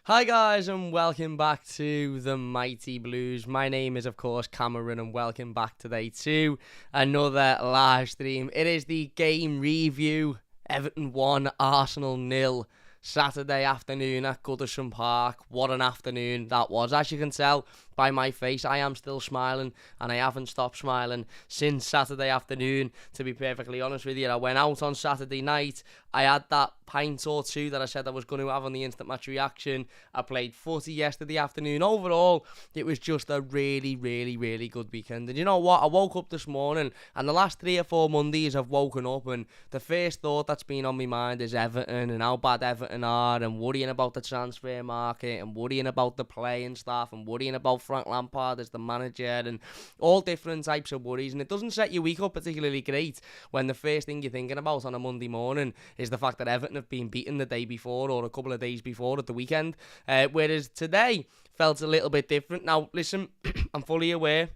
Hi guys and welcome back to the Mighty Blues. My name is of course Cameron and welcome back today to another live stream. It is the game review. Everton 1, Arsenal 0. Saturday afternoon at Goodison Park. What an afternoon that was. As you can tell by my face, I am still smiling and I haven't stopped smiling since Saturday afternoon, to be perfectly honest with you. I went out on Saturday night. I had that pint or two that I said I was going to have on the instant match reaction. I played footy yesterday afternoon. Overall, it was just a really, really, really good weekend. And you know what? I woke up this morning and the last 3 or 4 Mondays I've woken up and the first thought that's been on my mind is Everton and how bad Everton are and worrying about the transfer market and worrying about the playing staff and worrying about Frank Lampard as the manager and all different types of worries. And it doesn't set your week up particularly great when the first thing you're thinking about on a Monday morning is the fact that Everton have been beaten the day before or a couple of days before at the weekend. Whereas today felt a little bit different. Now, listen, I'm fully aware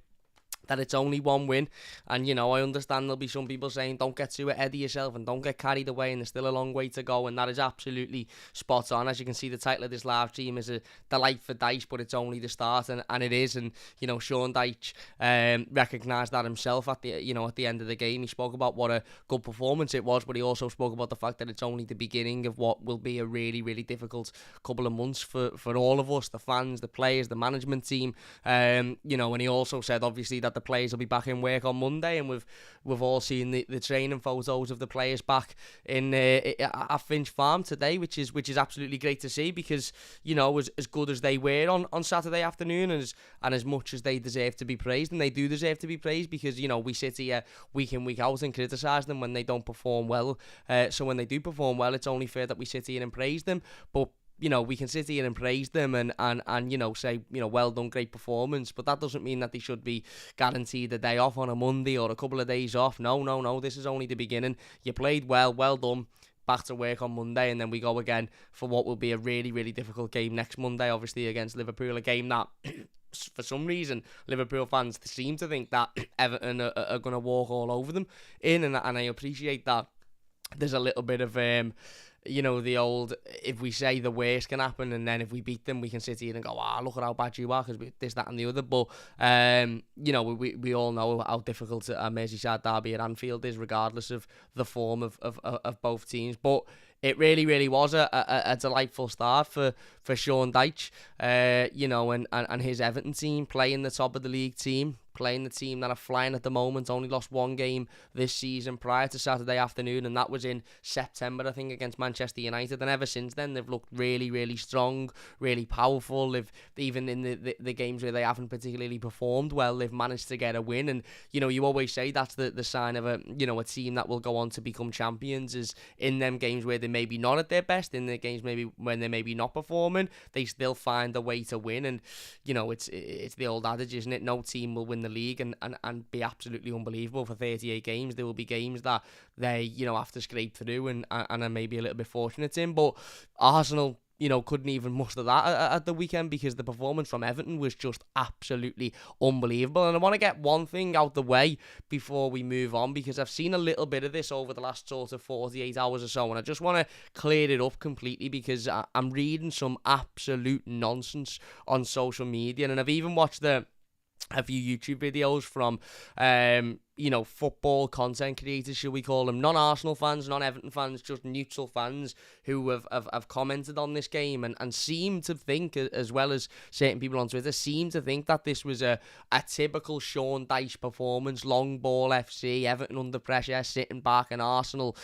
that it's only one win, and you know, I understand there'll be some people saying don't get too ahead of yourself and don't get carried away and there's still a long way to go, and that is absolutely spot on. As you can see, the title of this live stream is a delight for Dyche, but it's only the start, and it is. And you know, Sean Dyche recognised that himself at the end of the game. He spoke about what a good performance it was, but he also spoke about the fact that it's only the beginning of what will be a really, really difficult couple of months for all of us, the fans, the players, the management team. And he also said obviously that the players will be back in work on Monday, and we've all seen the training photos of the players back in at Finch Farm today, which is absolutely great to see, because you know, as good as they were on Saturday afternoon, and as much as they deserve to be praised, and they do deserve to be praised, because you know, we sit here week in week out and criticise them when they don't perform well, so when they do perform well, it's only fair that we sit here and praise them. But you know, we can sit here and praise them and you know, say, you know, well done, great performance, but that doesn't mean that they should be guaranteed a day off on a Monday or a couple of days off. No, this is only the beginning. You played well done. Back to work on Monday, and then we go again for what will be a really, really difficult game next Monday, obviously against Liverpool, a game that for some reason Liverpool fans seem to think that Everton are going to walk all over them and I appreciate that. There's a little bit of you know, the old, if we say the worst can happen and then if we beat them we can sit here and go, look at how bad you are because this, that and the other. But you know, we all know how difficult a Merseyside derby at Anfield is, regardless of the form of both teams. But it really, really was a delightful start for Sean Dyche, you know, and his Everton team, playing the top of the league team, playing the team that are flying at the moment. Only lost one game this season prior to Saturday afternoon, and that was in September, I think, against Manchester United. And ever since then, they've looked really, really strong, really powerful. They've, even in the games where they haven't particularly performed well, they've managed to get a win. And you know, you always say that's the sign of a team that will go on to become champions, is in them games where they're maybe not at their best, in the games maybe when they're maybe not performing, they still find a way to win. And you know, it's the old adage, isn't it? No team will win the league and be absolutely unbelievable for 38 games. There will be games that they, you know, have to scrape through and are maybe a little bit fortunate in. But Arsenal, you know, couldn't even muster that at the weekend, because the performance from Everton was just absolutely unbelievable. And I want to get one thing out the way before we move on, because I've seen a little bit of this over the last sort of 48 hours or so, and I just want to clear it up completely, because I'm reading some absolute nonsense on social media, and I've even watched a few YouTube videos from you know, football content creators, shall we call them, non-Arsenal fans, non-Everton fans, just neutral fans who have commented on this game and seem to think, as well as certain people on Twitter, seem to think that this was a typical Sean Dyche performance, long ball FC, Everton under pressure, sitting back, and Arsenal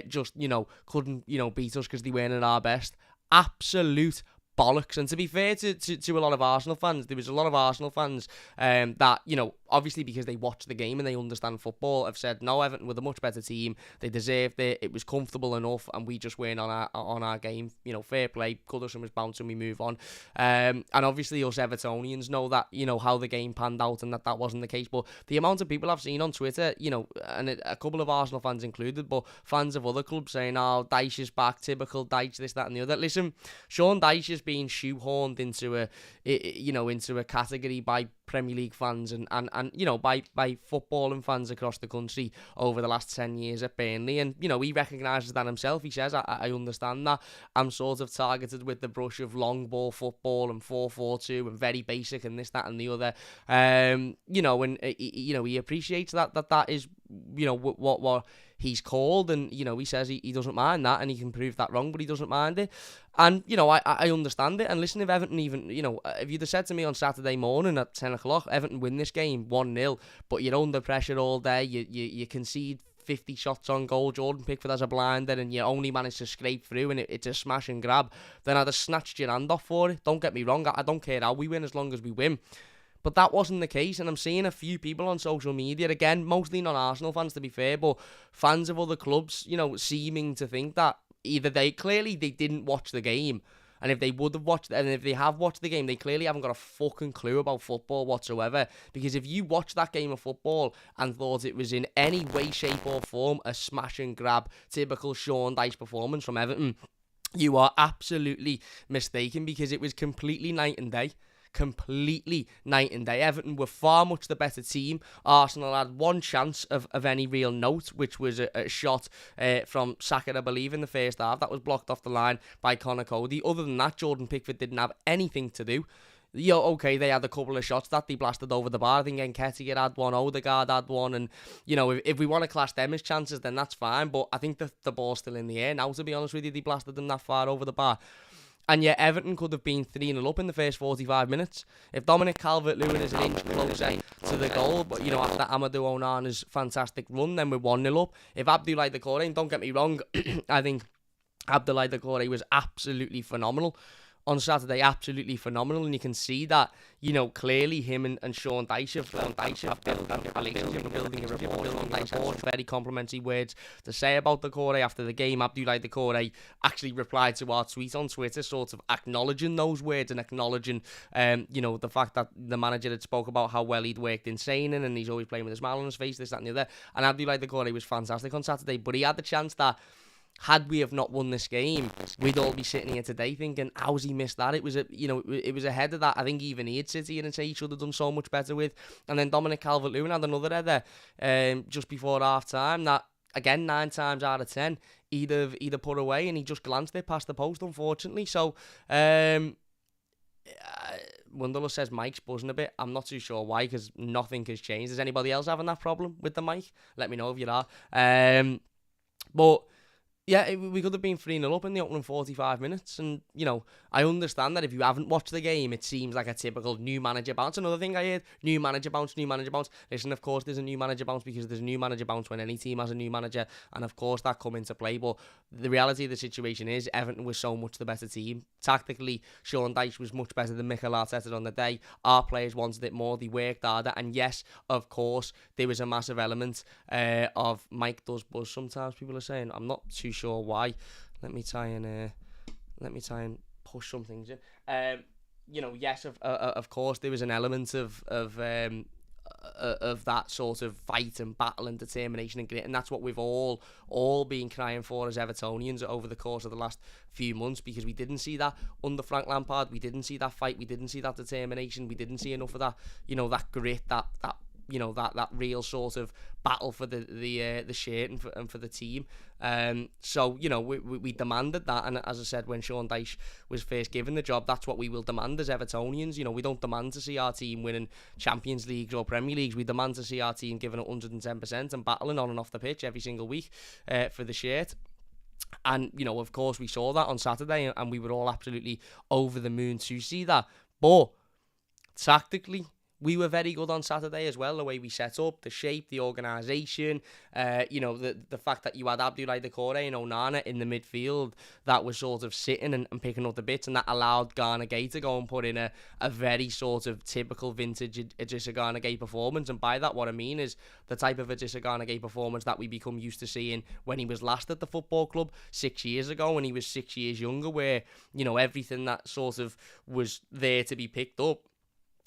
just, you know, couldn't, you know, beat us because they weren't at our best. Absolute bollocks. And to be fair to a lot of Arsenal fans, there was a lot of Arsenal fans that, you know, obviously because they watch the game and they understand football, have said, no, Everton were the much better team, they deserved it was comfortable enough, and we just weren't on our game. You know, fair play, Goodison was bouncing, we move on. And obviously us Evertonians know that, you know, how the game panned out and that wasn't the case. But the amount of people I've seen on Twitter, you know, and a couple of Arsenal fans included, but fans of other clubs saying, oh, Dyche is back, typical Dyche, this, that and the other. Listen, Sean Dyche has being shoehorned into a category by Premier League fans and by footballing fans across the country over the last 10 years at Burnley. And he recognises that himself. He says, I understand that I'm sort of targeted with the brush of long ball football and 4-4-2 and very basic and this, that and the other. He appreciates that is what he's called, and he says he doesn't mind that, and he can prove that wrong, but he doesn't mind it. And I understand it. And listen, if Everton if you'd have said to me on Saturday morning at 10 o'clock, Everton win this game 1-0, but you're under pressure all day, you concede 50 shots on goal, Jordan Pickford has a blinder, and you only manage to scrape through, and it's a smash and grab, then I'd have snatched your hand off for it. Don't get me wrong, I don't care how we win as long as we win. But that wasn't the case, and I'm seeing a few people on social media, again, mostly non-Arsenal fans to be fair, but fans of other clubs, seeming to think that either they didn't watch the game, and if they would have watched, and if they have watched the game, they clearly haven't got a fucking clue about football whatsoever. Because if you watched that game of football and thought it was in any way, shape or form a smash and grab, typical Sean Dyche performance from Everton, you are absolutely mistaken, because it was completely night and day. Completely night and day. Everton were far much the better team. Arsenal had one chance of any real note, which was a shot from Saka, I believe, in the first half. That was blocked off the line by Connor Cody. Other than that, Jordan Pickford didn't have anything to do. Okay, they had a couple of shots that they blasted over the bar. I think Nketiah had one, Odegaard had one, and if we want to class them as chances, then that's fine. But I think the ball's still in the air now, to be honest with you. They blasted them that far over the bar. And yet Everton could have been 3-0 up in the first 45 minutes. If Dominic Calvert-Lewin is an inch closer to the goal, but after Amadou Onana's fantastic run, then we're 1-0 up. If Abdoulaye Doucouré, don't get me wrong, I think Abdoulaye Doucouré was absolutely phenomenal on Saturday, absolutely phenomenal, and you can see that, clearly him and Sean Dyche have built a relationship, building a rapport. Sean Dyche has very complimentary words to say about Doucouré after the game. Abdoulaye Doucouré actually replied to our tweet on Twitter, sort of acknowledging those words and acknowledging, the fact that the manager had spoke about how well he'd worked in training and he's always playing with a smile on his face, this, that and the other. And Abdoulaye Doucouré was fantastic on Saturday, but he had the chance that, had we have not won this game, we'd all be sitting here today thinking, how's he missed that? It was ahead of that. I think even he'd sit here and say he should have done so much better with. And then Dominic Calvert-Lewin had another header just before half time that, again, 9 times out of 10 he'd have put away, and he just glanced it past the post, unfortunately. So Wunderlust says Mike's buzzing a bit. I'm not too sure why, because nothing has changed. Is anybody else having that problem with the mic? Let me know if you are. But yeah, we could have been 3-0 up in the opening 45 minutes. And, I understand that if you haven't watched the game, it seems like a typical new manager bounce. Another thing I heard, new manager bounce. Listen, of course, there's a new manager bounce because there's a new manager bounce when any team has a new manager. And, of course, that come into play. But the reality of the situation is Everton was so much the better team. Tactically, Sean Dyche was much better than Mikel Arteta on the day. Our players wanted it more. They worked harder. And, yes, of course, there was a massive element of Mike does buzz sometimes, people are saying. I'm not too sure why. Let me try and push some things in. Yes, of course, there was an element of that sort of fight and battle and determination and grit, and that's what we've all been crying for as Evertonians over the course of the last few months, because we didn't see that under Frank Lampard. We didn't see that fight. We didn't see that determination. We didn't see enough of that, that grit, that that real sort of battle for the shirt and for the team. So we demanded that, and as I said, when Sean Dyche was first given the job, that's what we will demand as Evertonians. We don't demand to see our team winning Champions Leagues or Premier Leagues. We demand to see our team giving it 110% and battling on and off the pitch every single week for the shirt. And of course we saw that on Saturday, and we were all absolutely over the moon to see that. But tactically, we were very good on Saturday as well, the way we set up, the shape, the organisation, the fact that you had Abdoulaye Doucouré and Onana in the midfield that was sort of sitting and picking up the bits, and that allowed Gana Gueye to go and put in a very sort of typical vintage Idrissa Gana Gueye performance. And by that, what I mean is the type of Idrissa Gana Gueye performance that we become used to seeing when he was last at the football club 6 years ago, when he was 6 years younger, where, everything that sort of was there to be picked up,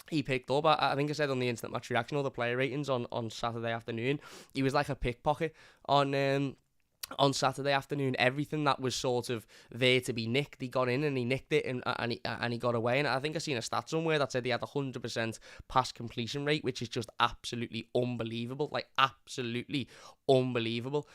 he picked up. I think I said on the Instant Match Reaction, all the player ratings on Saturday afternoon, he was like a pickpocket on on Saturday afternoon, everything that was sort of there to be nicked, he got in and he nicked it, and he got away. And I think I seen a stat somewhere that said he had 100% pass completion rate, which is just absolutely unbelievable, like absolutely unbelievable.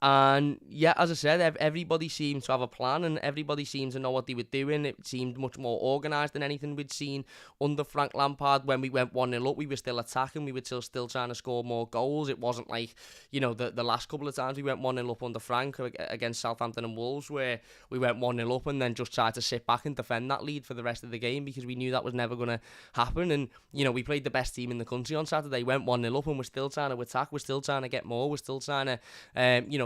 And yeah, as I said, everybody seemed to have a plan and everybody seemed to know what they were doing. It seemed much more organised than anything we'd seen under Frank Lampard. When we went 1-0 up, we were still attacking. We were still trying to score more goals. It wasn't like, the last couple of times we went 1-0 up under Frank against Southampton and Wolves, where we went 1-0 up and then just tried to sit back and defend that lead for the rest of the game, because we knew that was never going to happen. And, we played the best team in the country on Saturday, went 1-0 up, and we're still trying to attack. We're still trying to get more. We're still trying to,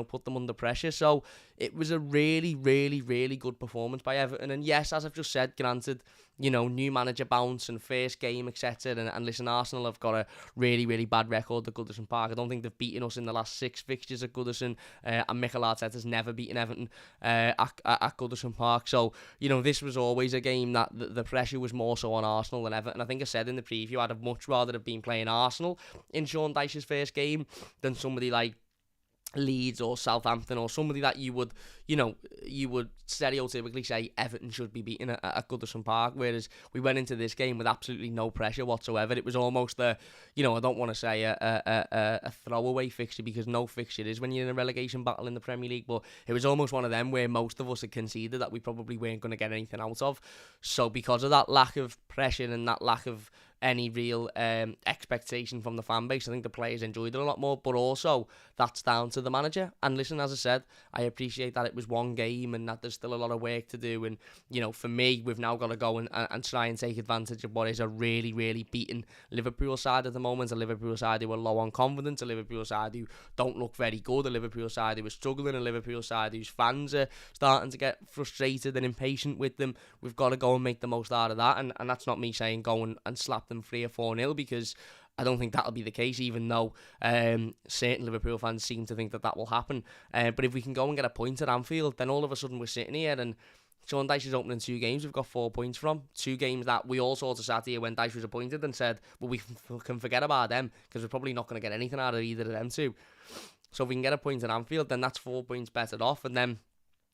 put them under pressure. So it was a really, really, really good performance by Everton. And yes, as I've just said, granted, new manager bounce and first game, etc. And listen, Arsenal have got a really, really bad record at Goodison Park. I don't think they've beaten us in the last 6 fixtures at Goodison, and Mikel Arteta's never beaten Everton at Goodison Park. So, this was always a game that the pressure was more so on Arsenal than Everton. I think I said in the preview, I'd have much rather have been playing Arsenal in Sean Dyche's first game than somebody like Leeds or Southampton, or somebody that you would stereotypically say Everton should be beating at Goodison Park, whereas we went into this game with absolutely no pressure whatsoever. It was almost I don't want to say a throwaway fixture, because no fixture is when you're in a relegation battle in the Premier League, but it was almost one of them where most of us had conceded that we probably weren't going to get anything out of. So because of that lack of pressure and that lack of any real expectation from the fan base, I think the players enjoyed it a lot more. But also, that's down to the manager. And listen, as I said, I appreciate that it was one game and that there's still a lot of work to do. And, for me, we've now got to go and try and take advantage of what is a really, really beaten Liverpool side at the moment. A Liverpool side who are low on confidence, a Liverpool side who don't look very good, a Liverpool side who are struggling, a Liverpool side whose fans are starting to get frustrated and impatient with them. We've got to go and make the most out of that. And that's not me saying go and slap them 3 or 4-0, because I don't think that'll be the case, even though certain Liverpool fans seem to think that will happen. But if we can go and get a point at Anfield, then all of a sudden we're sitting here and Sean Dyche is opening 2 games we've got 4 points from. 2 games that we all sort of sat here when Dyche was appointed and said, well, we can forget about them because we're probably not going to get anything out of either of them two. So if we can get a point at Anfield, then that's 4 points better off. And then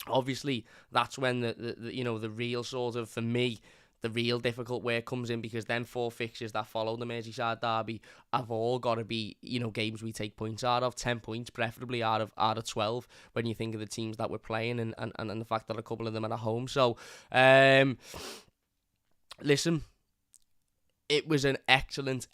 obviously that's when the real sort of, for me, the real difficult work comes in, because then 4 fixtures that follow the Merseyside derby have all got to be, games we take points out of, 10 points preferably out of 12, when you think of the teams that we're playing and the fact that a couple of them are at home. So, listen, it was an excellent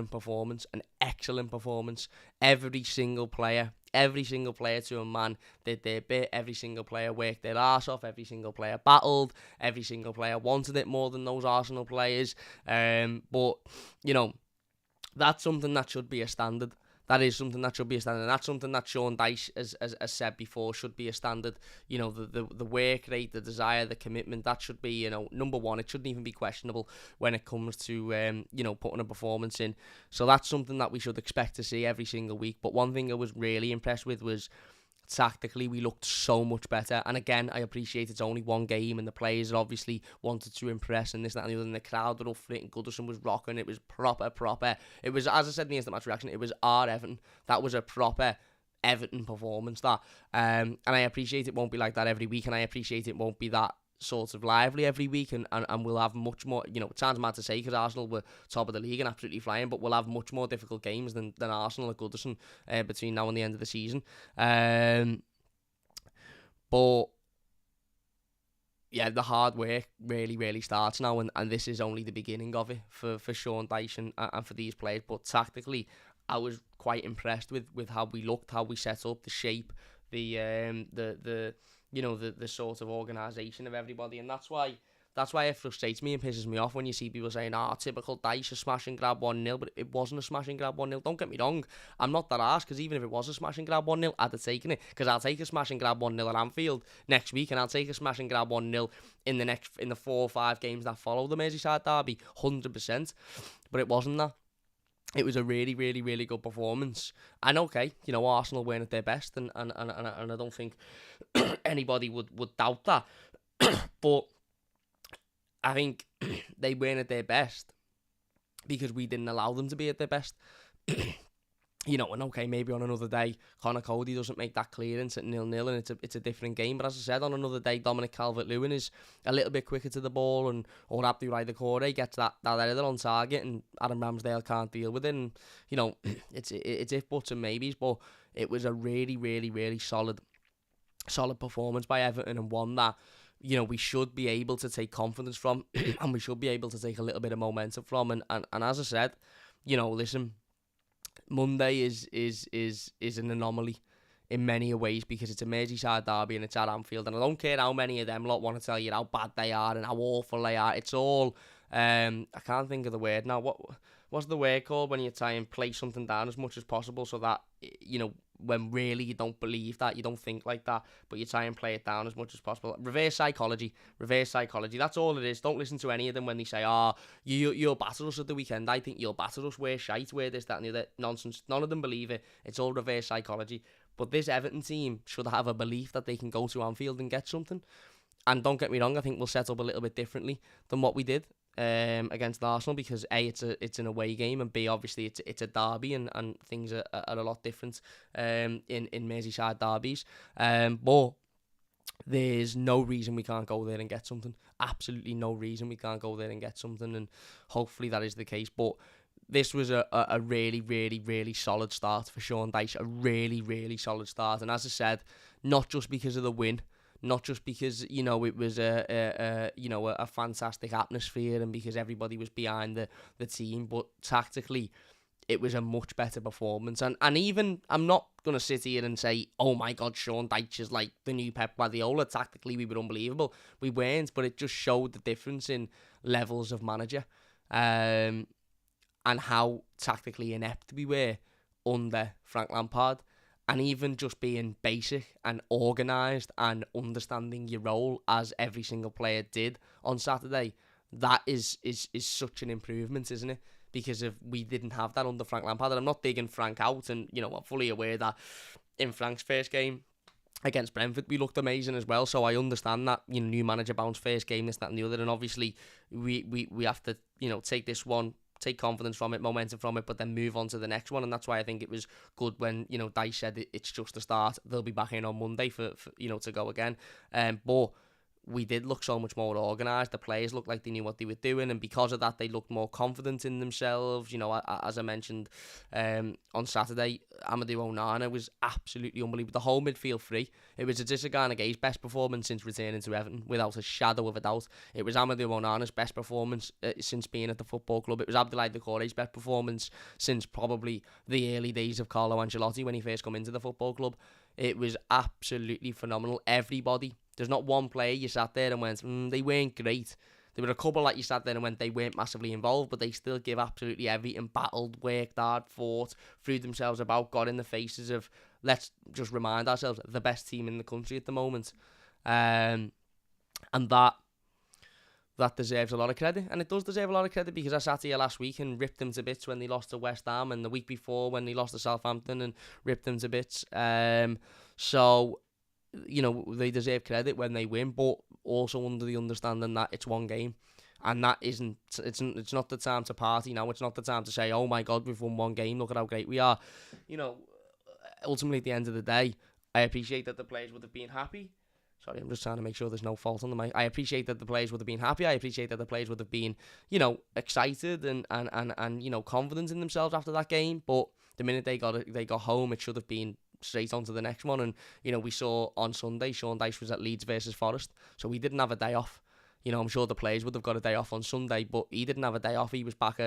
performance, an excellent performance. Every single player to a man did their bit. Every single player worked their arse off. Every single player battled. Every single player wanted it more than those Arsenal players. But, that's something that should be a standard. That is something that should be a standard. And that's something that Sean Dyche has said before should be a standard. The work rate, the desire, the commitment, that should be, number one. It shouldn't even be questionable when it comes to, putting a performance in. So that's something that we should expect to see every single week. But one thing I was really impressed with was, tactically, we looked so much better. And again, I appreciate it's only one game and the players obviously wanted to impress and this, that and the other, and the crowd were all for it and Goodison was rocking. It was proper. It was, as I said in the instant match reaction, it was our Everton. That was a proper Everton performance, that. And I appreciate it won't be like that every week, and I appreciate it won't be that sort of lively every week, and we'll have much more, it sounds mad to say because Arsenal were top of the league and absolutely flying, but we'll have much more difficult games than Arsenal at Goodison between now and the end of the season. But yeah, the hard work really starts now, and this is only the beginning of it for Sean Dyche and for these players. But tactically, I was quite impressed with how we looked, how we set up, the shape, the sort of organisation of everybody. And that's why it frustrates me and pisses me off when you see people saying, typical Dyche, a smash and grab 1-0, but it wasn't a smash and grab 1-0. Don't get me wrong, I'm not that arse, because even if it was a smash and grab 1-0, I'd have taken it, because I'll take a smash and grab 1-0 at Anfield next week, and I'll take a smash and grab 1-0 in the 4 or 5 games that follow the Merseyside derby, 100%. But it wasn't that. It was a really, really, really good performance. And okay, Arsenal weren't at their best, and I don't think anybody would doubt that. But I think they weren't at their best because we didn't allow them to be at their best. And okay, maybe on another day, Connor Cody doesn't make that clearance at 0-0 and it's a different game. But as I said, on another day, Dominic Calvert-Lewin is a little bit quicker to the ball, or Abdul Corey gets that header on target, and Adam Ramsdale can't deal with it. And, it's if buts and maybes, but it was a really, really, really solid performance by Everton, and one that, we should be able to take confidence from, and we should be able to take a little bit of momentum from. And as I said, listen, Monday is an anomaly in many ways, because it's a Merseyside derby and it's at Anfield, and I don't care how many of them lot want to tell you how bad they are and how awful they are. It's all I can't think of the word now. What's the word called when you try and play something down as much as possible, so that when really you don't believe that, you don't think like that, but you try and play it down as much as possible. Reverse psychology. That's all it is. Don't listen to any of them when they say, you'll batter us at the weekend. I think you'll batter us. We're shite. We're this, that, and the other. Nonsense. None of them believe it. It's all reverse psychology. But this Everton team should have a belief that they can go to Anfield and get something. And don't get me wrong, I think we'll set up a little bit differently than what we did against Arsenal, because A, it's an away game, and B, obviously it's a derby, and things are a lot different in Merseyside derbies. But there's no reason we can't go there and get something. Absolutely no reason we can't go there and get something, and hopefully that is the case. But this was a really, really, really solid start for Sean Dyche. A really, really solid start. And as I said, not just because of the win, not just because, it was a fantastic atmosphere and because everybody was behind the team, but tactically, it was a much better performance. And even, I'm not going to sit here and say, oh my God, Sean Dyche is like the new Pep Guardiola. Tactically, we were unbelievable. We weren't, but it just showed the difference in levels of manager. And how tactically inept we were under Frank Lampard. And even just being basic and organised and understanding your role, as every single player did on Saturday, that is such an improvement, isn't it? Because we didn't have that under Frank Lampard. And I'm not digging Frank out, and I'm fully aware that in Frank's first game against Brentford, we looked amazing as well. So I understand that, new manager bounce first game, this, that, and the other. And obviously, we have to, take this one, take confidence from it, momentum from it, but then move on to the next one. And that's why I think it was good when, Dyche said it's just a start. They'll be back in on Monday for to go again. But we did look so much more organised. The players looked like they knew what they were doing, and because of that, they looked more confident in themselves. As I mentioned on Saturday, Amadou Onana was absolutely unbelievable. The whole midfield three. It was Idrissa Gana Gueye's best performance since returning to Everton, without a shadow of a doubt. It was Amadou Onana's best performance since being at the football club. It was Abdoulaye Doucouré's best performance since probably the early days of Carlo Ancelotti when he first come into the football club. It was absolutely phenomenal. Everybody. There's not one player you sat there and went, they weren't great. There were a couple that you sat there and went, they weren't massively involved, but they still give absolutely everything, battled, worked hard, fought, threw themselves about, got in the faces of, let's just remind ourselves, the best team in the country at the moment. And that deserves a lot of credit. And it does deserve a lot of credit, because I sat here last week and ripped them to bits when they lost to West Ham, and the week before when they lost to Southampton and ripped them to bits. So they deserve credit when they win, but also under the understanding that it's one game, and that it's not the time to party now. It's not the time to say, oh my God, we've won one game, look at how great we are. Ultimately at the end of the day, I appreciate that the players would have been happy. Sorry, I'm just trying to make sure there's no fault on the mic. I appreciate that the players would have been happy. I appreciate that the players would have been, excited and confident in themselves after that game. But the minute they got home, it should have been straight on to the next one. And we saw on Sunday Sean Dyche was at Leeds versus Forest, so he didn't have a day off. I'm sure the players would have got a day off on Sunday, but he didn't have a day off. He was back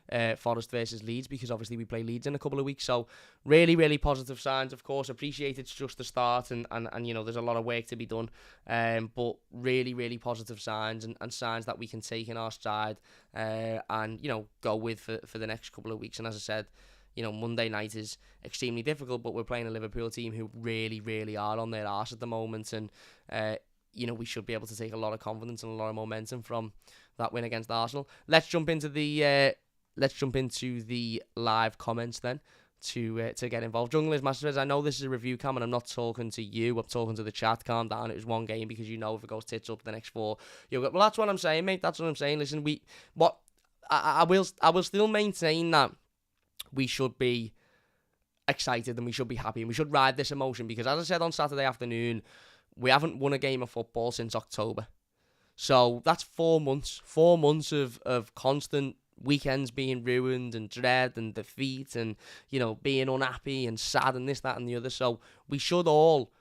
at Forest versus Leeds, because obviously we play Leeds in a couple of weeks. So really, really positive signs. Of course, appreciate it's just the start, and there's a lot of work to be done. But really, really positive signs, and signs that we can take in our stride and go with for the next couple of weeks. And as I said, Monday night is extremely difficult, but we're playing a Liverpool team who really, really are on their arse at the moment, and we should be able to take a lot of confidence and a lot of momentum from that win against Arsenal. Let's jump into the live comments then to get involved. Junglers, Masters, I know this is a review cam, and I'm not talking to you, I'm talking to the chat. Calm down, it was one game, because if it goes tits up the next four, you'll go, well, that's what I'm saying, mate. That's what I'm saying. Listen, I will still maintain that we should be excited and we should be happy and we should ride this emotion because, as I said on Saturday afternoon, we haven't won a game of football since October. So that's 4 months. 4 months of constant weekends being ruined and dread and defeat and, being unhappy and sad and this, that and the other. So we should all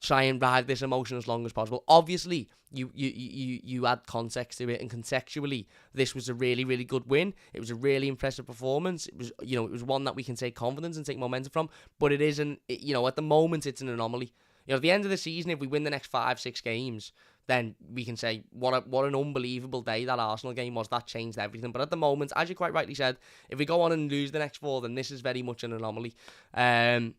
try and ride this emotion as long as possible. Obviously, you add context to it, and contextually, this was a really, really good win. It was a really impressive performance. It was, it was one that we can take confidence and take momentum from. But it isn't, at the moment, it's an anomaly. At the end of the season, if we win the next 5-6 games, then we can say what an unbelievable day that Arsenal game was. That changed everything. But at the moment, as you quite rightly said, if we go on and lose the next 4, then this is very much an anomaly. But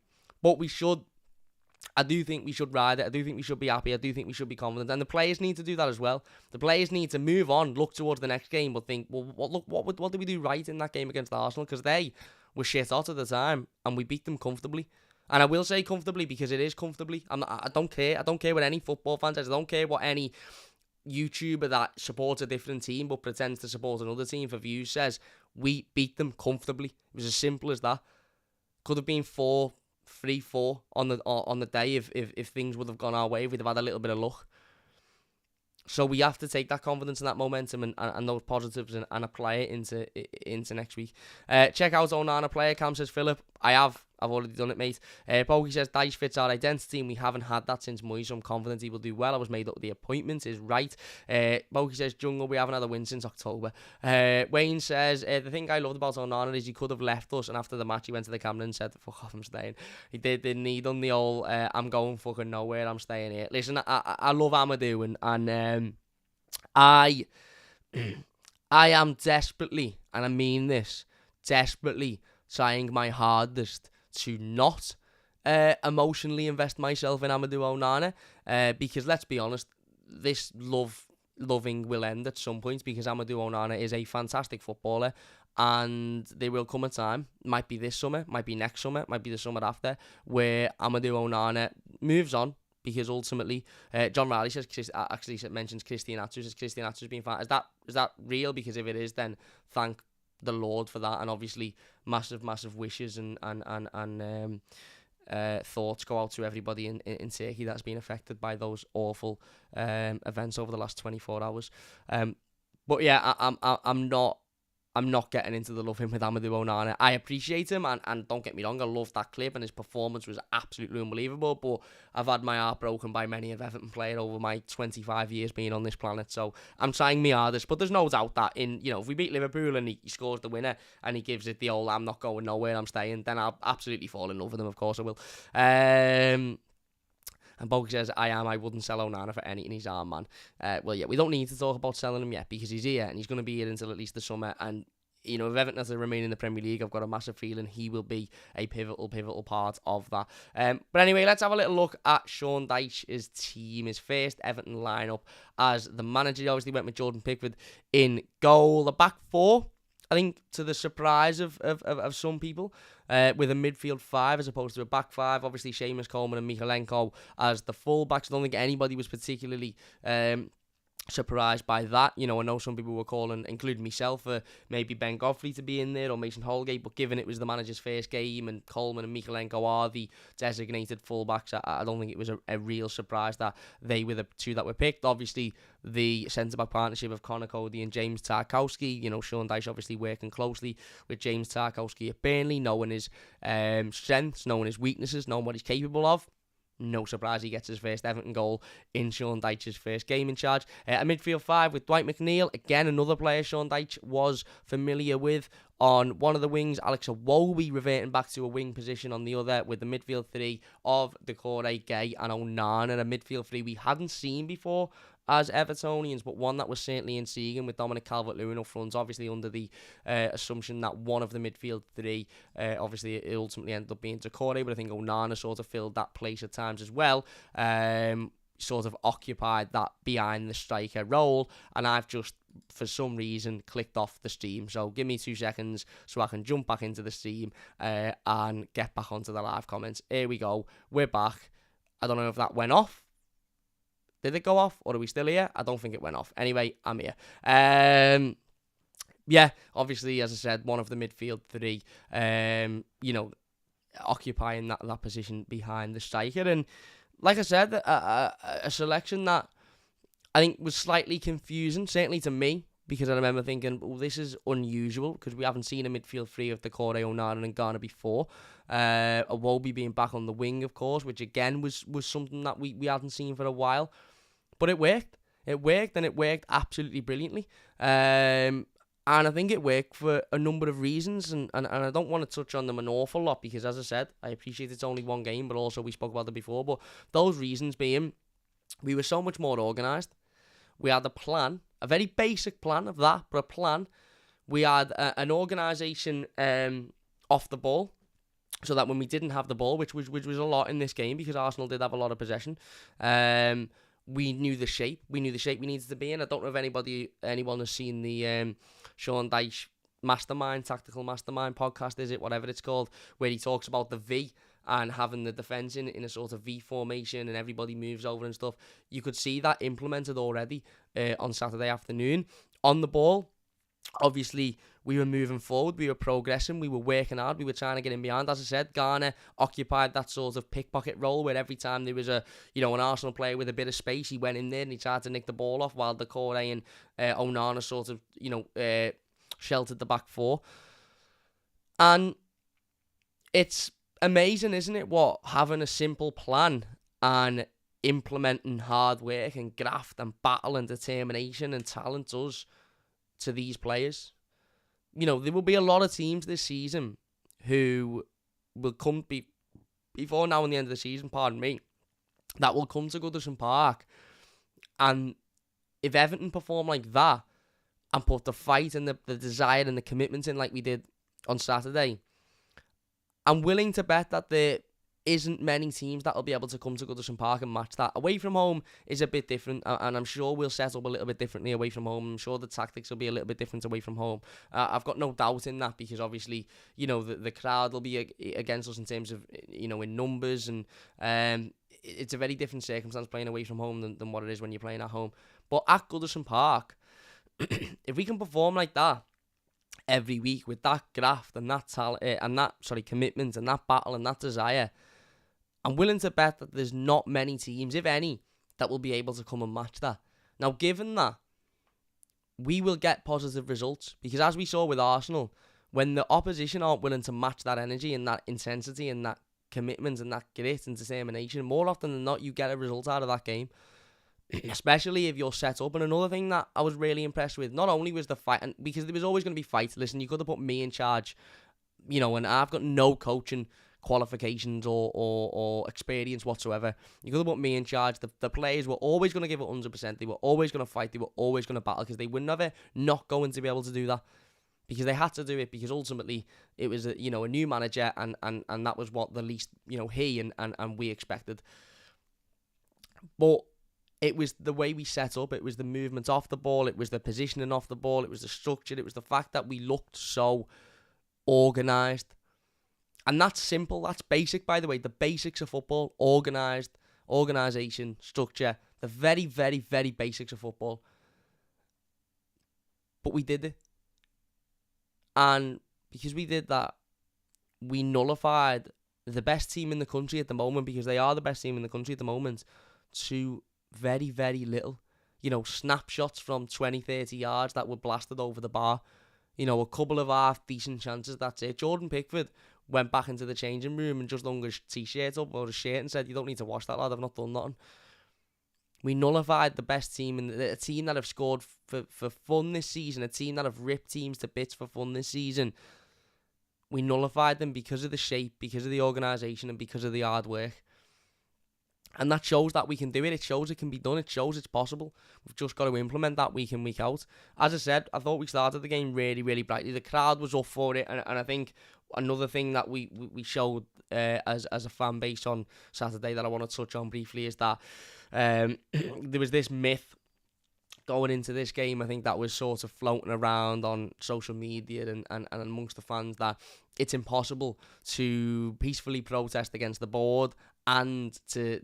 I do think we should ride it. I do think we should be happy. I do think we should be confident. And the players need to do that as well. The players need to move on, look towards the next game, but think, well, what did we do right in that game against Arsenal? Because they were shit hot at the time, and we beat them comfortably. And I will say comfortably because it is comfortably. I don't care. I don't care what any football fan says. I don't care what any YouTuber that supports a different team but pretends to support another team for views says. We beat them comfortably. It was as simple as that. Could have been 3-4 on the day if things would have gone our way. We'd have had a little bit of luck. So we have to take that confidence and that momentum and those positives and apply it into next week. Check out Onana player cam, says Philip. I've already done it, mate. Bogey says Dyche fits our identity and we haven't had that since Moyes, so I'm confident he will do well. I was made up with the appointment, is right. Bogey says Jungle, we haven't had a win since October. Wayne says the thing I loved about Onana is he could have left us, and after the match he went to the camera and said, fuck off, I'm staying. He didn't he? Done the old I'm going fucking nowhere, I'm staying here. Listen, I love Amadou and I am desperately, and I mean this, desperately trying my hardest to not emotionally invest myself in Amadou Onana, because let's be honest, this loving will end at some point, because Amadou Onana is a fantastic footballer, and there will come a time, might be this summer, might be next summer, might be the summer after, where Amadou Onana moves on. Because ultimately, John Riley mentions Christian Atsu. Says Christian Atsu's been fine. Is that real? Because if it is, then thank the Lord for that. And obviously, massive wishes and thoughts go out to everybody in Turkey that's been affected by those awful events over the last 24 hours. But yeah, I'm not getting into the love him with Amadou Onana. I appreciate him, and don't get me wrong, I love that clip, and his performance was absolutely unbelievable, but I've had my heart broken by many of Everton players over my 25 years being on this planet, so I'm trying my hardest, but there's no doubt that if we beat Liverpool and he scores the winner, and he gives it the old, I'm not going nowhere, I'm staying, then I'll absolutely fall in love with him, of course I will. And Bogey says, I wouldn't sell Onana for anything, he's our man. Well, yeah, we don't need to talk about selling him yet, because he's here, and he's going to be here until at least the summer, and if Everton has to remain in the Premier League, I've got a massive feeling he will be a pivotal part of that. But anyway, let's have a little look at Sean Dyche's team. His first Everton lineup as the manager. He obviously went with Jordan Pickford in goal. The back four, I think, to the surprise of some people, with a midfield 5 as opposed to a back 5. Obviously, Seamus Coleman and Michalenko as the full-backs. I don't think anybody was particularly surprised by that. I know some people were calling, including myself, for maybe Ben Godfrey to be in there or Mason Holgate, but given it was the manager's first game and Coleman and Michalenko are the designated fullbacks, I don't think it was a real surprise that they were the two that were picked. Obviously, the centre-back partnership of Conor Cody and James Tarkowski, Sean Dyche obviously working closely with James Tarkowski at Burnley, knowing his strengths, knowing his weaknesses, knowing what he's capable of. No surprise he gets his first Everton goal in Sean Dyche's first game in charge. A midfield 5 with Dwight McNeil, again another player Sean Dyche was familiar with. On one of the wings, Alex Iwobi reverting back to a wing position on the other, with the midfield 3 of Decore, Gay and Onana. A midfield 3 we hadn't seen before as Evertonians, but one that was certainly intriguing, with Dominic Calvert-Lewin up front, obviously under the assumption that one of the midfield 3, obviously it ultimately ended up being Decore, but I think Onana sort of filled that place at times as well, sort of occupied that behind the striker role, and I've just, for some reason, clicked off the stream. So give me 2 seconds so I can jump back into the stream and get back onto the live comments. Here we go, we're back. I don't know if that went off. Did it go off, or are we still here? I don't think it went off. Anyway, I'm here. Yeah, obviously, as I said, one of the midfield 3. occupying that position behind the striker. And like I said, a selection that I think was slightly confusing, certainly to me, because I remember thinking, oh, this is unusual, because we haven't seen a midfield three of Doucouré, Onana and Ghana before. Iwobi being back on the wing, of course, which again was something that we hadn't seen for a while. But it worked. It worked, and it worked absolutely brilliantly. And I think it worked for a number of reasons, and I don't want to touch on them an awful lot, because as I said, I appreciate it's only one game, but also we spoke about it before. But those reasons being, we were so much more organised. We had a plan, a very basic plan of that, but a plan. We had an organisation off the ball, so that when we didn't have the ball, which was a lot in this game, because Arsenal did have a lot of possession, we knew the shape. We knew the shape we needed to be in. I don't know if anyone has seen the Sean Dyche Tactical Mastermind podcast, is it? Whatever it's called, where he talks about the V and having the defence in a sort of V formation and everybody moves over and stuff. You could see that implemented already on Saturday afternoon. On the ball, obviously, we were moving forward, we were progressing, we were working hard, we were trying to get in behind. As I said, Ghana occupied that sort of pickpocket role where every time there was an Arsenal player with a bit of space, he went in there and he tried to nick the ball off, while Doucouré and Onana sort of, sheltered the back four. And it's amazing, isn't it, what having a simple plan and implementing hard work and graft and battle and determination and talent does to these players. There will be a lot of teams this season who will come before now and the end of the season, that will come to Goodison Park, and if Everton perform like that and put the fight and the desire and the commitment in like we did on Saturday, I'm willing to bet that there isn't many teams that will be able to come to Goodison Park and match that. Away from home is a bit different, and I'm sure we'll set up a little bit differently away from home. I'm sure the tactics will be a little bit different away from home. I've got no doubt in that, because obviously, the crowd will be against us in terms of, in numbers, and it's a very different circumstance playing away from home than what it is when you're playing at home. But at Goodison Park, if we can perform like that every week with that graft and that talent and that commitment and that battle and that desire, I'm willing to bet that there's not many teams, if any, that will be able to come and match that. Now, given that, we will get positive results, because as we saw with Arsenal, when the opposition aren't willing to match that energy and that intensity and that commitment and that grit and determination, more often than not, you get a result out of that game. Especially if you're set up. And another thing that I was really impressed with, not only was the fight, and because there was always going to be fights. Listen, you could have put me in charge, and I've got no coaching qualifications or experience whatsoever. You could have put me in charge. The players were always going to give it 100%. They were always going to fight. They were always going to battle, because they were never not going to be able to do that, because they had to do it, because ultimately it was a new manager, and that was what the least he and we expected. But it was the way we set up, it was the movement off the ball, it was the positioning off the ball, it was the structure, it was the fact that we looked so organised. And that's simple, that's basic, by the way. The basics of football: organised, organisation, structure, the very, very, very basics of football. But we did it. And because we did that, we nullified the best team in the country at the moment, because they are the best team in the country at the moment, to very, very little. Snapshots from 20, 30 yards that were blasted over the bar. A couple of half decent chances, that's it. Jordan Pickford went back into the changing room and just hung his t-shirt up or his shirt and said, "You don't need to wash that, lad, I've not done nothing." We nullified the best team, and a team that have scored for fun this season, a team that have ripped teams to bits for fun this season. We nullified them because of the shape, because of the organisation, and because of the hard work. And that shows that we can do it. It shows it can be done. It shows it's possible. We've just got to implement that week in, week out. As I said, I thought we started the game really, really brightly. The crowd was up for it. And I think another thing that we showed as a fan base on Saturday that I want to touch on briefly is that there was this myth going into this game, I think, that was sort of floating around on social media and amongst the fans, that it's impossible to peacefully protest against the board and to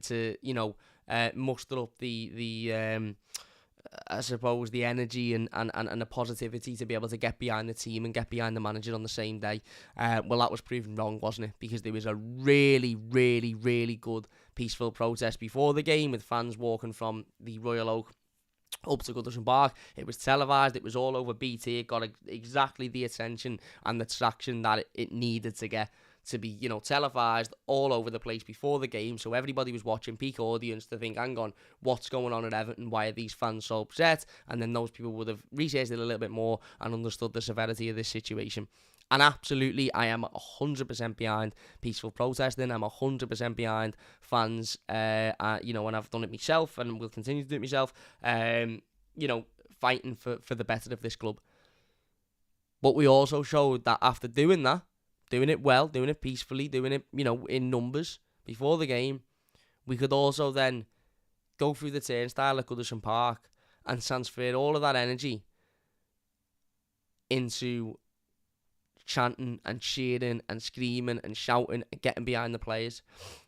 muster up the I suppose, the energy and the positivity to be able to get behind the team and get behind the manager on the same day. Well, that was proven wrong, wasn't it? Because there was a really, really, really good peaceful protest before the game with fans walking from the Royal Oak up to Goodison Park. It was televised, it was all over BT, it got exactly the attention and the traction that it needed to get, to be, televised all over the place before the game, so everybody was watching, peak audience, to think, hang on, what's going on at Everton, why are these fans so upset? And then those people would have researched it a little bit more and understood the severity of this situation. And absolutely, I am 100% behind peaceful protesting. I'm 100% behind fans, and I've done it myself and will continue to do it myself, fighting for the better of this club. But we also showed that after doing that, doing it well, doing it peacefully, doing it, in numbers before the game, we could also then go through the turnstile at Goodison Park and transfer all of that energy into chanting and cheering and screaming and shouting and getting behind the players,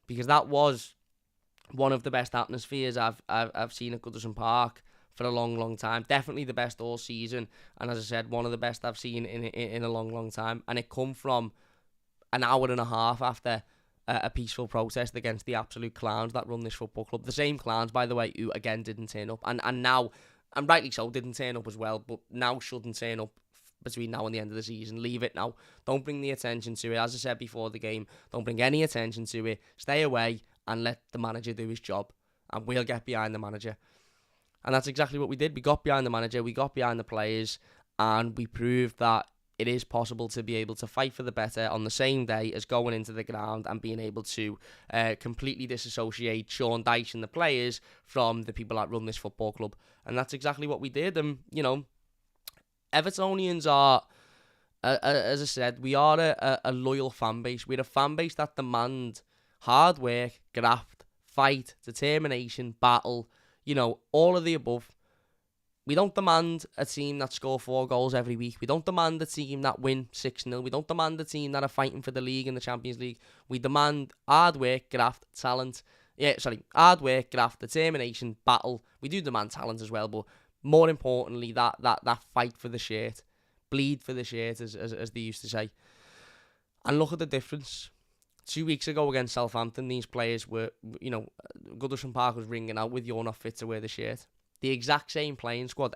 because that was one of the best atmospheres I've seen at Goodison Park for a long time. Definitely the best all season, and as I said, one of the best I've seen in a long time. And it come from an hour and a half after a peaceful protest against the absolute clowns that run this football club. The same clowns, by the way, who again didn't turn up, and now, and rightly so, didn't turn up as well, but now shouldn't turn up between now and the end of the season. Leave it now. Don't bring the attention to it. As I said before the game, don't bring any attention to it. Stay away and let the manager do his job, and we'll get behind the manager. And that's exactly what we did. We got behind the manager, we got behind the players, and we proved that it is possible to be able to fight for the better on the same day as going into the ground and being able to completely disassociate Sean Dyche and the players from the people that run this football club. And that's exactly what we did. And, Evertonians are, as I said, we are a loyal fan base. We're a fan base that demand hard work, graft, fight, determination, battle, all of the above. We don't demand a team that score 4 goals every week. We don't demand a team that win 6-0. We don't demand a team that are fighting for the league and the Champions League. We demand hard work, graft, talent. Hard work, graft, determination, battle. We do demand talent as well, but more importantly, that fight for the shirt, bleed for the shirt, as they used to say. And look at the difference. 2 weeks ago against Southampton, these players were, Goodison Park was ringing out with "You're not fit to wear the shirt." The exact same playing squad,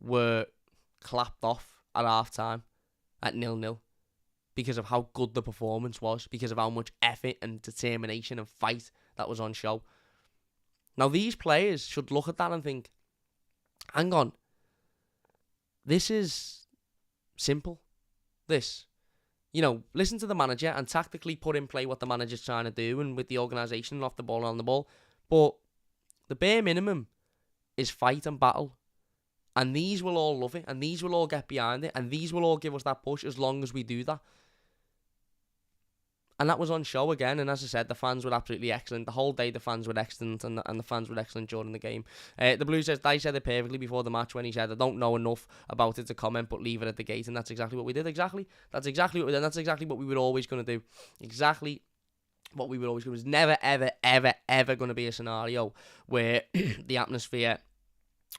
were clapped off at half-time at 0-0 because of how good the performance was, because of how much effort and determination and fight that was on show. Now, these players should look at that and think, hang on, this is simple. Listen to the manager and tactically put in play what the manager's trying to do, and with the organisation and off the ball and on the ball. But the bare minimum is fight and battle. And these will all love it, and these will all get behind it, and these will all give us that push as long as we do that. And that was on show again, and as I said, the fans were absolutely excellent. The whole day the fans were excellent, and the fans were excellent during the game. The Blues says, Dyche said it perfectly before the match when he said, I don't know enough about it to comment, but leave it at the gate. And that's exactly what we did. That's exactly what we did, and that's exactly what we were always going to do. Exactly what we were always going to do. It was never, ever going to be a scenario where the atmosphere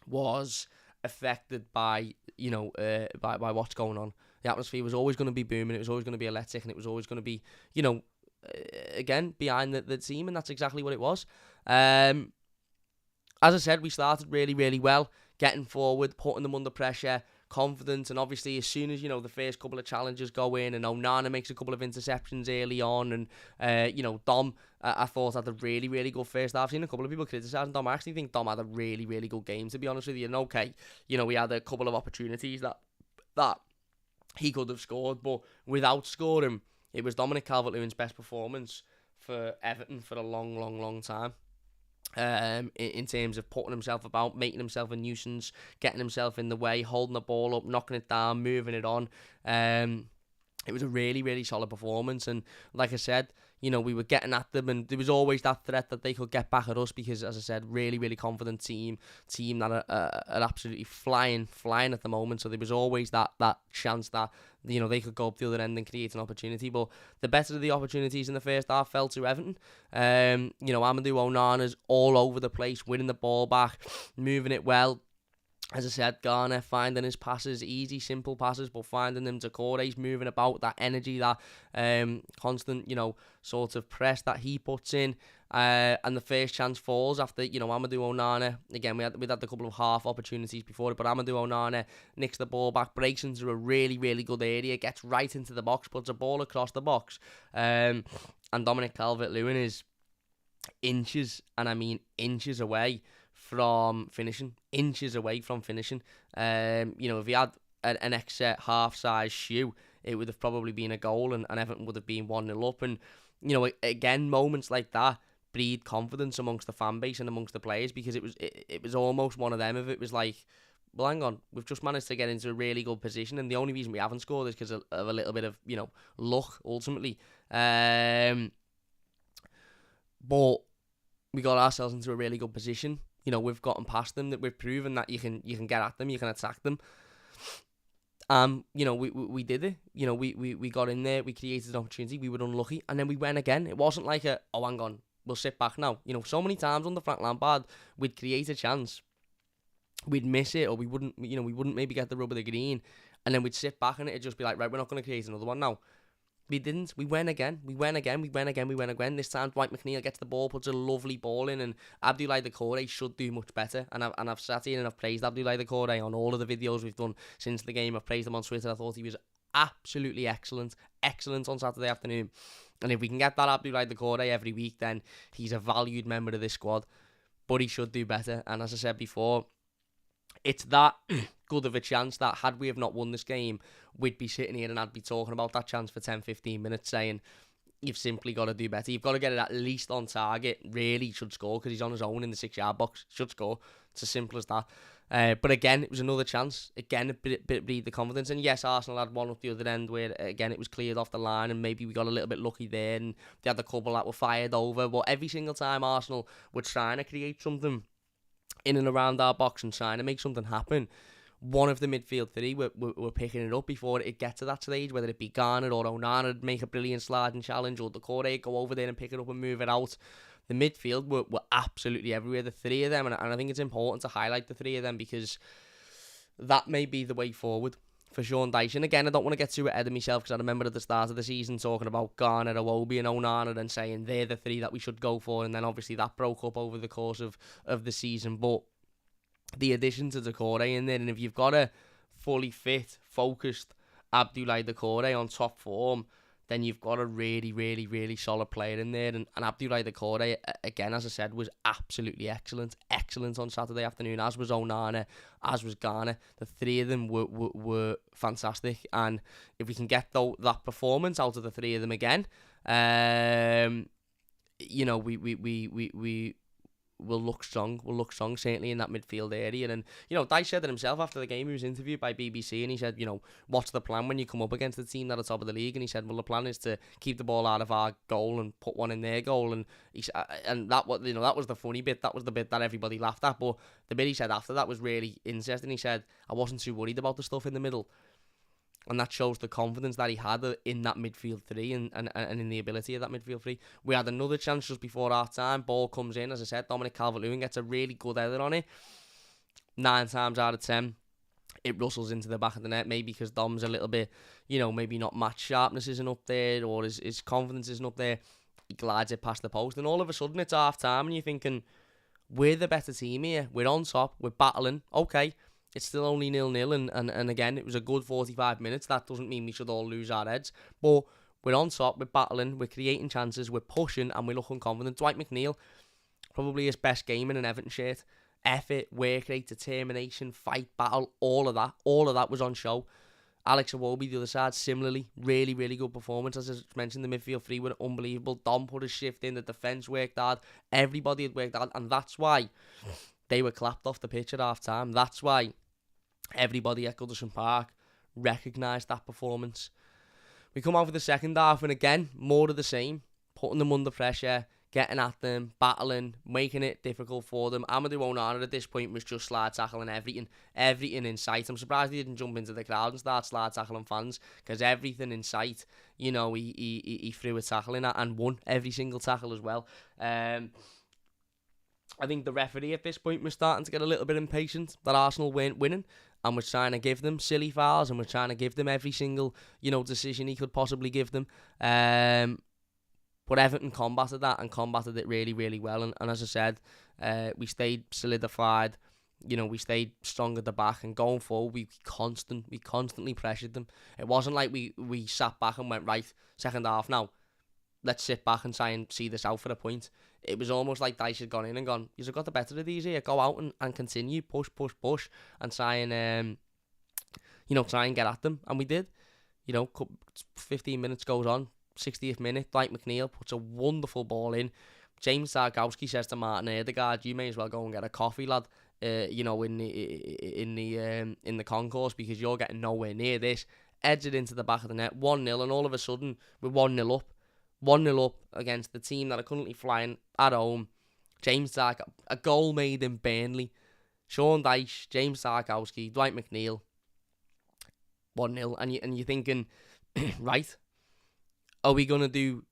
was affected by what's going on. The atmosphere was always going to be booming. It was always going to be electric, and it was always going to be, again, behind the team, and that's exactly what it was. As I said, we started really, really well, getting forward, putting them under pressure, confident, and obviously as soon as, the first couple of challenges go in, and Onana makes a couple of interceptions early on, and, Dom, I thought had a really, really good first half. I've seen a couple of people criticising Dom. I actually think Dom had a really, really good game, to be honest with you. And okay, we had a couple of opportunities that he could have scored, but without scoring, it was Dominic Calvert-Lewin's best performance for Everton for a long time. In terms of putting himself about, making himself a nuisance, getting himself in the way, holding the ball up, knocking it down, moving it on. It was a really, really solid performance, and like I said, we were getting at them, and there was always that threat that they could get back at us because, as I said, really, really confident team that are absolutely flying at the moment. So there was always that chance that, they could go up the other end and create an opportunity. But the better of the opportunities in the first half fell to Everton. Amadou Onana's all over the place, winning the ball back, moving it well. As I said, Garner finding his passes, easy, simple passes, but finding them to Corey's moving about, that energy, that constant, sort of press that he puts in. And the first chance falls after, Amadou Onana. Again, we had a couple of half opportunities before it, but Amadou Onana nicks the ball back, breaks into a really, really good area, gets right into the box, puts a ball across the box. And Dominic Calvert-Lewin is inches, and I mean inches away from finishing. If he had an extra half-size shoe, it would have probably been a goal, and Everton would have been 1-0 up. And, again, moments like that breed confidence amongst the fan base and amongst the players, because it was almost one of them. If it was like, well, hang on, we've just managed to get into a really good position, and the only reason we haven't scored is because of a little bit of, luck, ultimately. But we got ourselves into a really good position. We've gotten past them, that we've proven that you can get at them, you can attack them. We did it. We got in there, we created an opportunity, we were unlucky, and then we went again. It wasn't like hang on, we'll sit back now. So many times under Frank Lampard, we'd create a chance, we'd miss it, or we wouldn't maybe get the rub of the green, and then we'd sit back and it'd just be like, right, we're not going to create another one now. We didn't. We went again. This time Dwight McNeil gets the ball, puts a lovely ball in, and Abdoulaye Doucouré should do much better. And I've sat here and I've praised Abdoulaye Doucouré on all of the videos we've done since the game. I've praised him on Twitter. I thought he was absolutely excellent on Saturday afternoon. And if we can get that Abdoulaye Doucouré every week, then he's a valued member of this squad. But he should do better. And as I said before, it's that good of a chance that had we have not won this game, we'd be sitting here and I'd be talking about that chance for 10-15 minutes, saying you've simply got to do better. You've got to get it at least on target. Really should score, because he's on his own in the 6-yard box. Should score. It's as simple as that. But again, it was another chance. Again, a bit breed the confidence. And yes, Arsenal had one up the other end where, again, it was cleared off the line, and maybe we got a little bit lucky there, and they had the couple that were fired over. But every single time Arsenal were trying to create something in and around our box and trying to make something happen, one of the midfield three were picking it up before it gets to that stage, whether it be Garner or Onana make a brilliant sliding challenge, or Doucouré go over there and pick it up and move it out. The midfield were absolutely everywhere, the three of them, and I think it's important to highlight the three of them, because that may be the way forward for Sean Dyche. And again, I don't want to get too ahead of myself, because I remember at the start of the season talking about Garner, Iwobi and Onana and saying they're the three that we should go for, and then obviously that broke up over the course of the season. But the addition to Doucouré in there, and if you've got a fully fit, focused Abdoulaye Doucouré on top form, then you've got a really, really, really solid player in there. And Abdoulaye Doucouré, again, as I said, was absolutely excellent on Saturday afternoon, as was Onana, as was Garner. The three of them were fantastic, and if we can get that performance out of the three of them again, we'll look strong. Certainly in that midfield area. And Dyche said it himself after the game. He was interviewed by BBC, and he said, what's the plan when you come up against the team that are top of the league? And he said, well, the plan is to keep the ball out of our goal and put one in their goal. And that was the funny bit. That was the bit that everybody laughed at. But the bit he said after that was really interesting. He said, I wasn't too worried about the stuff in the middle. And that shows the confidence that he had in that midfield three and in the ability of that midfield three. We had another chance just before half time. Ball comes in, as I said, Dominic Calvert-Lewin gets a really good header on it. 9 times out of 10, it rustles into the back of the net, maybe because Dom's a little bit, maybe not match sharpness isn't up there, or his confidence isn't up there. He glides it past the post, and all of a sudden it's half time, and you're thinking, we're the better team here. We're on top. We're battling. Okay. It's still only 0-0, and again, it was a good 45 minutes. That doesn't mean we should all lose our heads. But we're on top, we're battling, we're creating chances, we're pushing, and we're looking confident. Dwight McNeil, probably his best game in an Everton shirt. Effort, work rate, determination, fight, battle, all of that was on show. Alex Iwobi, the other side, similarly, really, really good performance. As I mentioned, the midfield three were unbelievable. Dom put his shift in, the defence worked hard, everybody had worked hard, and that's why they were clapped off the pitch at half time. That's why everybody at Goodison Park recognised that performance. We come out for the second half, and again, more of the same. putting them under pressure, getting at them, battling, making it difficult for them. Amadou Onana at this point was just slide tackling everything in sight. I'm surprised he didn't jump into the crowd and start slide tackling fans, because everything in sight, he threw a tackle in and won every single tackle as well. I think the referee at this point was starting to get a little bit impatient that Arsenal weren't winning, and was trying to give them silly fouls, and was trying to give them every single, decision he could possibly give them. But Everton combated that, and combated it really, really well. And as I said, we stayed solidified. We stayed strong at the back, and going forward, we constantly pressured them. It wasn't like we sat back and went, right, second half now, let's sit back and try and see this out for a point. It was almost like Dyche had gone in and gone, you've got the better of these here, go out and continue, push, and try and, try and get at them. And we did. 15 minutes goes on, 60th minute, Dwight McNeil puts a wonderful ball in. James Tarkowski says to Martin Ødegaard, you may as well go and get a coffee, lad, in the concourse, because you're getting nowhere near this. Edged it into the back of the net, 1-0, and all of a sudden, we're 1-0 up. 1-0 up against the team that are currently flying at home. James Tarkowski, a goal made in Burnley. Sean Dyche, James Tarkowski, Dwight McNeil. 1-0, and you're thinking, right, are we going to do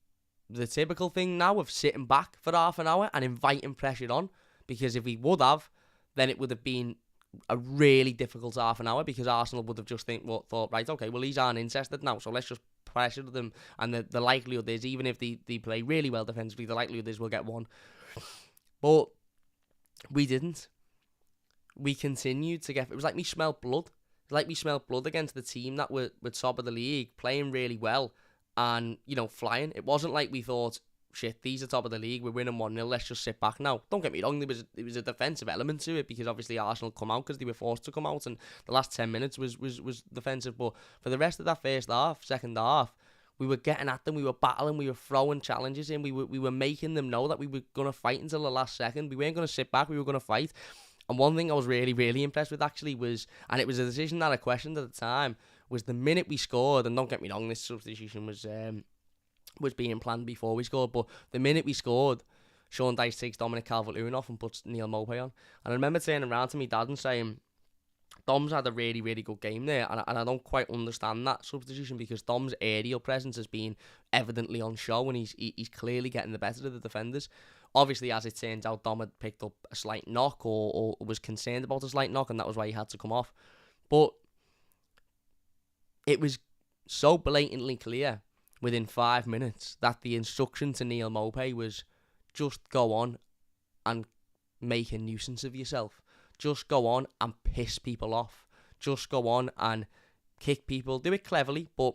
the typical thing now of sitting back for half an hour and inviting pressure on? Because if we would have, then it would have been a really difficult half an hour, because Arsenal would have just thought, right, okay, well, these aren't interested now, so let's just pressure them, and the likelihood is, even if they play really well defensively, the likelihood is we'll get one. But we didn't. We continued to get... It was like we smelled blood. We smelled blood against the team that were top of the league, playing really well, and, flying. It wasn't like we thought, shit, these are top of the league, we're winning 1-0, let's just sit back now. Don't get me wrong, there was a defensive element to it, because obviously Arsenal come out because they were forced to come out, and the last 10 minutes was defensive. But for the rest of that first half, second half, we were getting at them, we were battling, we were throwing challenges in, we were making them know that we were going to fight until the last second. We weren't going to sit back, we were going to fight. And one thing I was really, really impressed with, actually, was, and it was a decision that I questioned at the time, was the minute we scored, and don't get me wrong, this substitution was being planned before we scored, but the minute we scored, Sean Dyche takes Dominic Calvert-Lewin off and puts Neil Maupay on. And I remember turning around to my dad and saying, Dom's had a really, really good game there, and I don't quite understand that substitution, because Dom's aerial presence has been evidently on show, and he's clearly getting the better of the defenders. Obviously, as it turns out, Dom had picked up a slight knock, or was concerned about a slight knock, and that was why he had to come off. But it was so blatantly clear within 5 minutes that the instruction to Neil Maupay was, just go on and make a nuisance of yourself. Just go on and piss people off. Just go on and kick people. Do it cleverly, but,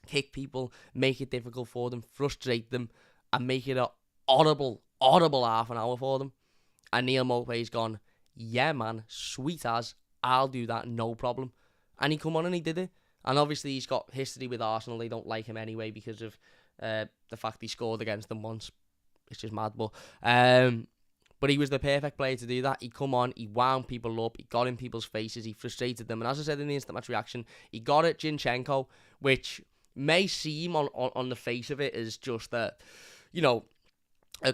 kick people, make it difficult for them, frustrate them, and make it a audible half an hour for them. And Neil Maupay's gone, yeah, man, sweet as, I'll do that, no problem. And he come on and he did it. And obviously he's got history with Arsenal. They don't like him anyway because of the fact he scored against them once. It's just mad. But he was the perfect player to do that. He come on, he wound people up, he got in people's faces, he frustrated them. And as I said in the instant match reaction, he got at Zinchenko, which may seem on the face of it as just a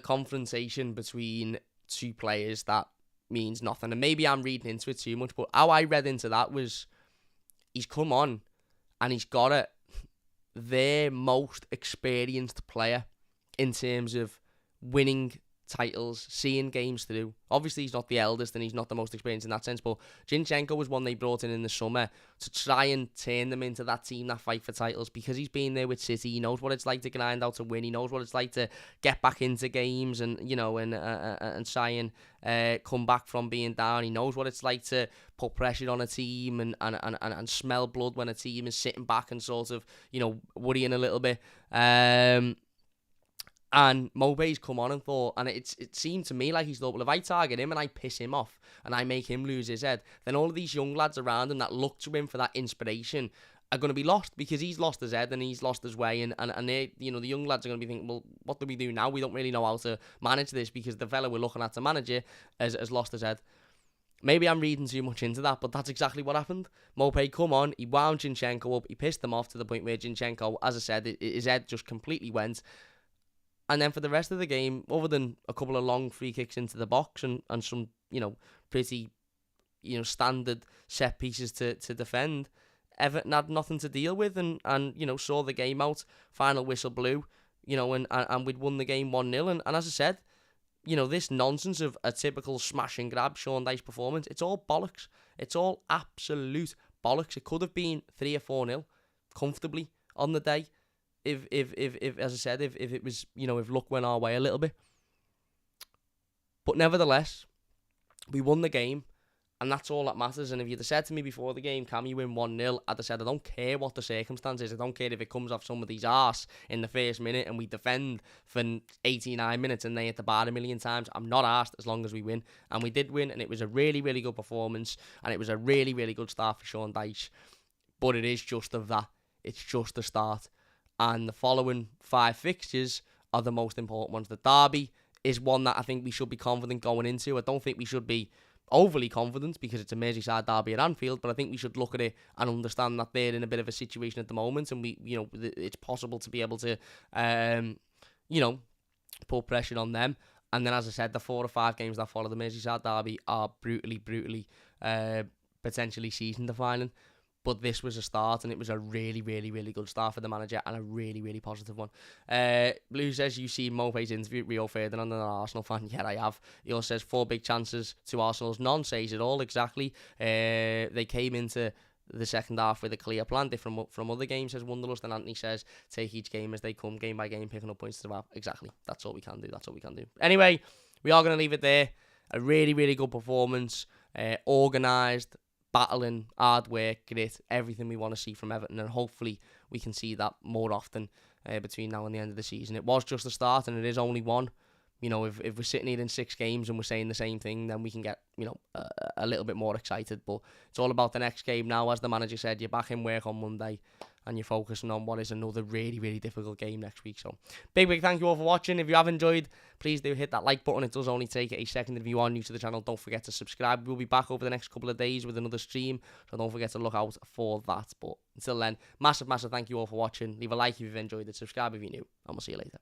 confrontation between two players that means nothing. And maybe I'm reading into it too much, but how I read into that was, he's come on and he's got at their most experienced player in terms of winning titles, seeing games through. Obviously, he's not the eldest and he's not the most experienced in that sense, but Zinchenko was one they brought in the summer to try and turn them into that team that fight for titles, because he's been there with City. He knows what it's like to grind out to win. He knows what it's like to get back into games and and try and come back from being down. He knows what it's like to put pressure on a team and smell blood when a team is sitting back and sort of worrying a little bit. And Maupay's come on and thought, and it seemed to me like he's thought, well, if I target him and I piss him off and I make him lose his head, then all of these young lads around him that look to him for that inspiration are going to be lost, because he's lost his head and he's lost his way, and they, the young lads are going to be thinking, well, what do we do now? We don't really know how to manage this, because the fella we're looking at to manage it has lost his head. Maybe I'm reading too much into that, but that's exactly what happened. Maupay come on, he wound Zinchenko up, he pissed them off to the point where Zinchenko, as I said, his head just completely went. And then for the rest of the game, other than a couple of long free kicks into the box and some, pretty, standard set pieces to defend, Everton had nothing to deal with and saw the game out. Final whistle blew, and we'd won the game 1-0. And as I said, this nonsense of a typical smash and grab Sean Dyche performance, it's all bollocks. It's all absolute bollocks. It could have been 3 or 4-0 comfortably on the day if as I said, if it was, if luck went our way a little bit. But nevertheless, we won the game. And that's all that matters. And if you'd have said to me before the game, Cam, you win 1-0, I'd have said, I don't care what the circumstances. I don't care if it comes off somebody's arse in the first minute and we defend for 89 minutes and they hit the bar a million times. I'm not arsed as long as we win. And we did win, and it was a really, really good performance. And it was a really, really good start for Sean Dyche. But it is just of that. It's just the start. And the following 5 fixtures are the most important ones. The derby is one that I think we should be confident going into. I don't think we should be overly confident because it's a Merseyside derby at Anfield, but I think we should look at it and understand that they're in a bit of a situation at the moment, and it's possible to be able to put pressure on them. And then, as I said, the 4 or 5 games that follow the Merseyside derby are brutally potentially season defining. But this was a start, and it was a really, really, really good start for the manager, and a really, really positive one. Blue says, you see Mopé's interview with Rio Ferdinand, an Arsenal fan. Yeah, I have. He also says 4 big chances to Arsenal's none. Says it all, exactly. They came into the second half with a clear plan, different from other games, says Wonderlust. And Anthony says, take each game as they come, game by game, picking up points to the map. Exactly. That's all we can do. Anyway, we are going to leave it there. A really, really good performance. Organised, battling, hard work, grit, everything we want to see from Everton, and hopefully we can see that more often between now and the end of the season. It was just a start, and it is only one. If we're sitting here in 6 games and we're saying the same thing, then we can get, a little bit more excited. But it's all about the next game now. As the manager said, you're back in work on Monday, and you're focusing on what is another really, really difficult game next week. So, big thank you all for watching. If you have enjoyed, please do hit that like button. It does only take a second. If you are new to the channel, don't forget to subscribe. We'll be back over the next couple of days with another stream, so don't forget to look out for that. But until then, massive thank you all for watching. Leave a like if you've enjoyed it, subscribe if you're new, and we'll see you later.